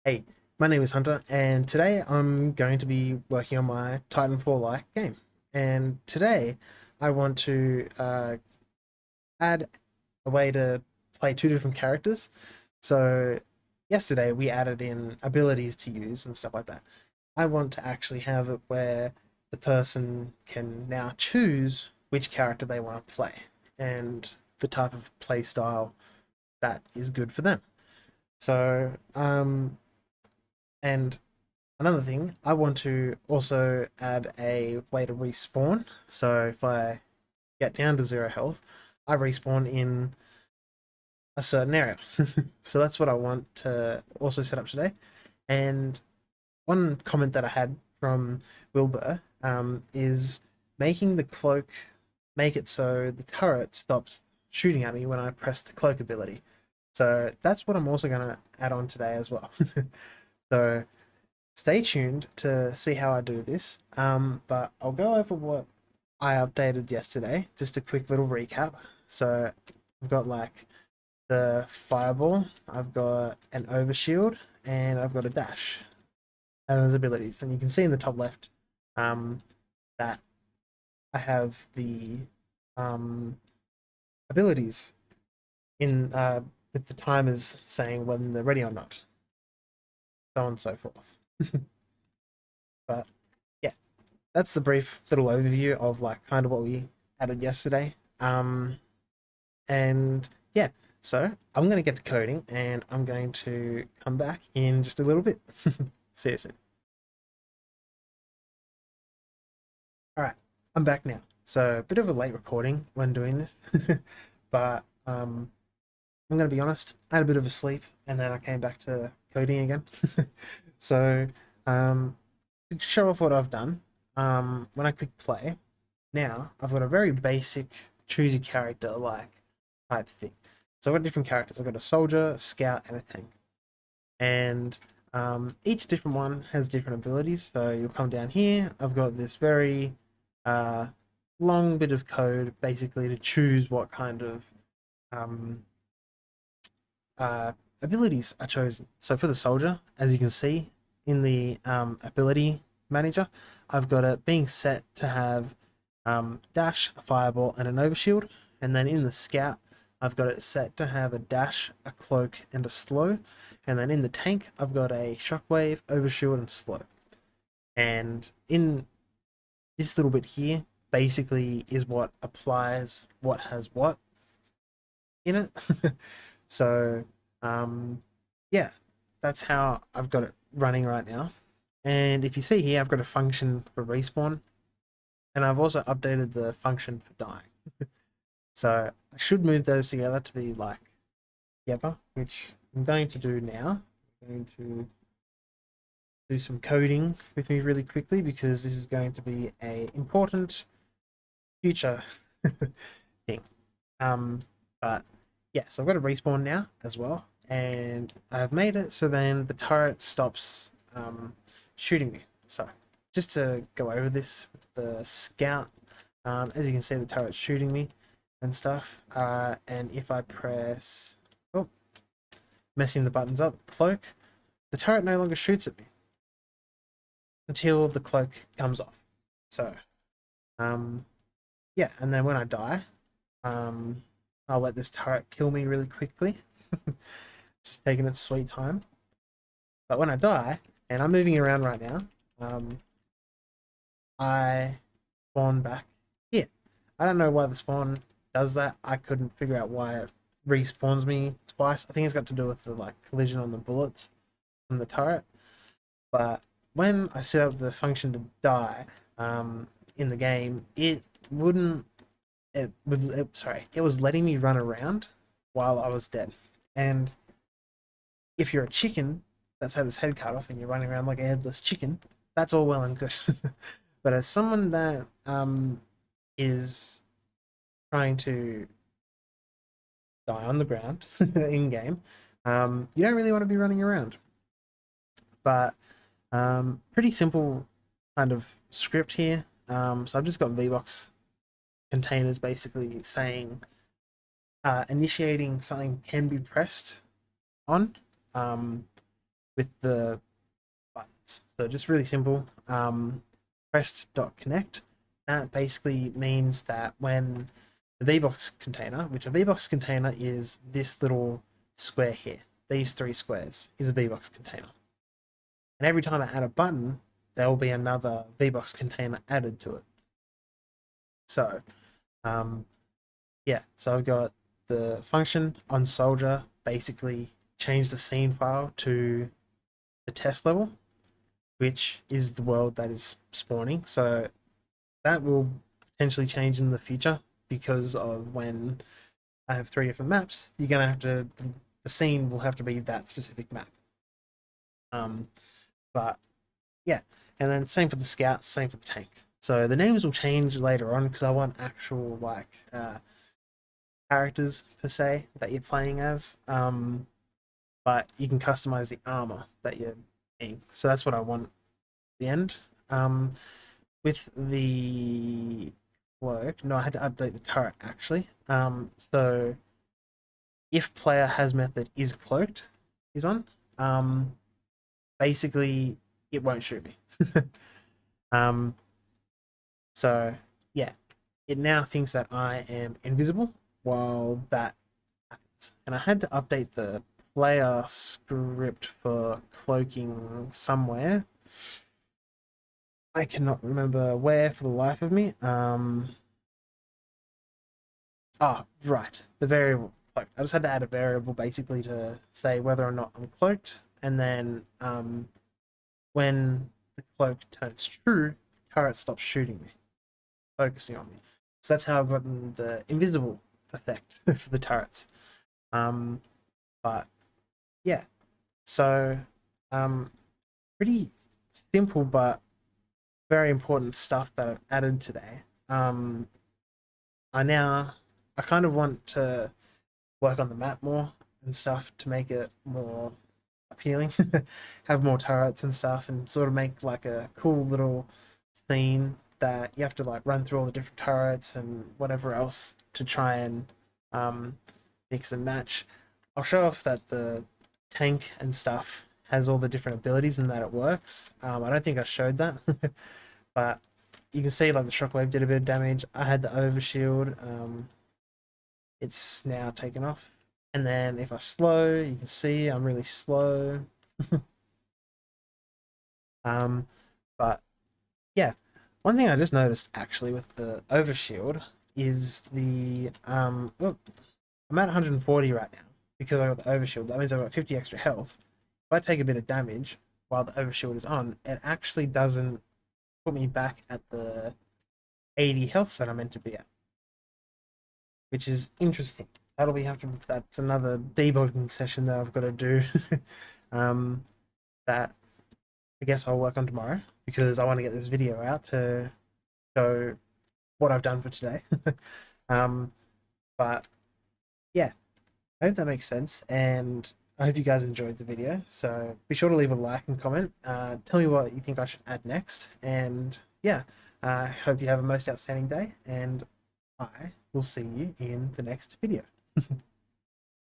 Hey, my name is Hunter, and today I'm going to be working on my Titanfall-like game. And today I want to add a way to play two different characters. So yesterday we added in abilities to use and stuff like that. I want to actually have it where the person can now choose which character they want to play and the type of play style that is good for them. So, and another thing, I want to also add a way to respawn. So if I get down to 0 health, I respawn in a certain area. So that's what I want to also set up today. And one comment that I had from Wilbur is making the cloak make it so the turret stops shooting at me when I press the cloak ability. So that's what I'm also going to add on today as well. So stay tuned to see how I do this. But I'll go over what I updated yesterday. Just a quick little recap. So I've got like the fireball, I've got an overshield, and I've got a dash as abilities. And you can see in the top left um, that I have the um, abilities in with the timers saying when they're ready or not, so on and so forth. But yeah, that's the brief little overview of like kind of what we added yesterday. And yeah, so I'm going to get to coding and I'm going to come back in just a little bit. See you soon. All right, I'm back now. So a bit of a late recording when doing this, but I'm going to be honest, I had a bit of a sleep and then I came back to coding again. So to show off what I've done, when I click play, now I've got a very basic choose your character like type thing. So I've got different characters. I've got a soldier, a scout, and a tank. And each different one has different abilities. So you'll come down here. I've got this very uh, long bit of code basically to choose what kind of um, uh, abilities are chosen. So for the soldier, as you can see in the ability manager, I've got it being set to have dash, a fireball, and an overshield. And then in the scout, I've got it set to have a dash, a cloak, and a slow. And then in the tank, I've got a shockwave, overshield, and slow. And in this little bit here, basically is what applies what has what in it. So, yeah, that's how I've got it running right now. And if you see here, I've got a function for respawn, and I've also updated the function for dying. So I should move those together to be like together, which I'm going to do now. I'm going to do some coding with me really quickly because this is going to be a important future thing. Um, but yeah, so I've got a respawn now as well, and I've made it so then the turret stops shooting me. So just to go over this with the scout, as you can see, the turret's shooting me and stuff. And if I press, oh, messing the buttons up, cloak, the turret no longer shoots at me until the cloak comes off. So, um, yeah, and then when I die, um, I'll let this turret kill me really quickly. Just taking its sweet time. But when I die, and I'm moving around right now, um, I spawn back here. I don't know why the spawn does that. I couldn't figure out why it respawns me twice. I think it's got to do with the like collision on the bullets from the turret. But when I set up the function to die in the game, it wouldn't. It was letting me run around while I was dead. And if you're a chicken that's had its head cut off and you're running around like a headless chicken, that's all well and good. But as someone that is trying to die on the ground in game, you don't really want to be running around. But pretty simple kind of script here. So I've just got VBox containers basically saying initiating something can be pressed on. Um, with the buttons. So just really simple. Pressed.connect. That basically means that when the VBox container, which a VBox container is this little square here, these three squares is a VBox container. And every time I add a button, there will be another VBox container added to it. So, yeah, so I've got the function on soldier basically change the scene file to the test level, which is the world that is spawning. So that will potentially change in the future because of when I have 3 different maps. You're gonna have to the scene will have to be that specific map. But yeah, and then same for the scouts, same for the tank. So the names will change later on because I want actual like characters per se that you're playing as. But you can customize the armor that you're being. So that's what I want at the end. With the cloak, no, I had to update the turret actually. So if player has method is cloaked is on, basically it won't shoot me. So yeah, it now thinks that I am invisible while that happens. And I had to update the player script for cloaking somewhere. I cannot remember where for the life of me. Right, the variable cloaked. I just had to add a variable basically to say whether or not I'm cloaked, and then when the cloak turns true, the turret stops shooting me, focusing on me. So that's how I've gotten the invisible effect for the turrets. But yeah, so pretty simple but very important stuff that I've added today. I kind of want to work on the map more and stuff to make it more appealing, have more turrets and stuff, and sort of make like a cool little scene that you have to like run through all the different turrets and whatever else to try and mix and match. I'll show off that the tank and stuff has all the different abilities and that it works. I don't think I showed that, but you can see like the shockwave did a bit of damage. I had the overshield. It's now taken off. And then if I slow, you can see I'm really slow. But yeah, one thing I just noticed actually with the overshield is the look, I'm at 140 right now because I got the overshield. That means I've got 50 extra health. If I take a bit of damage while the overshield is on, it actually doesn't put me back at the 80 health that I'm meant to be at, which is interesting. That's another debugging session that I've got to do. That I guess I'll work on tomorrow because I want to get this video out to show what I've done for today. But yeah, I hope that makes sense, and I hope you guys enjoyed the video. So be sure to leave a like and comment. Tell me what you think I should add next, and yeah, I hope you have a most outstanding day, and I will see you in the next video.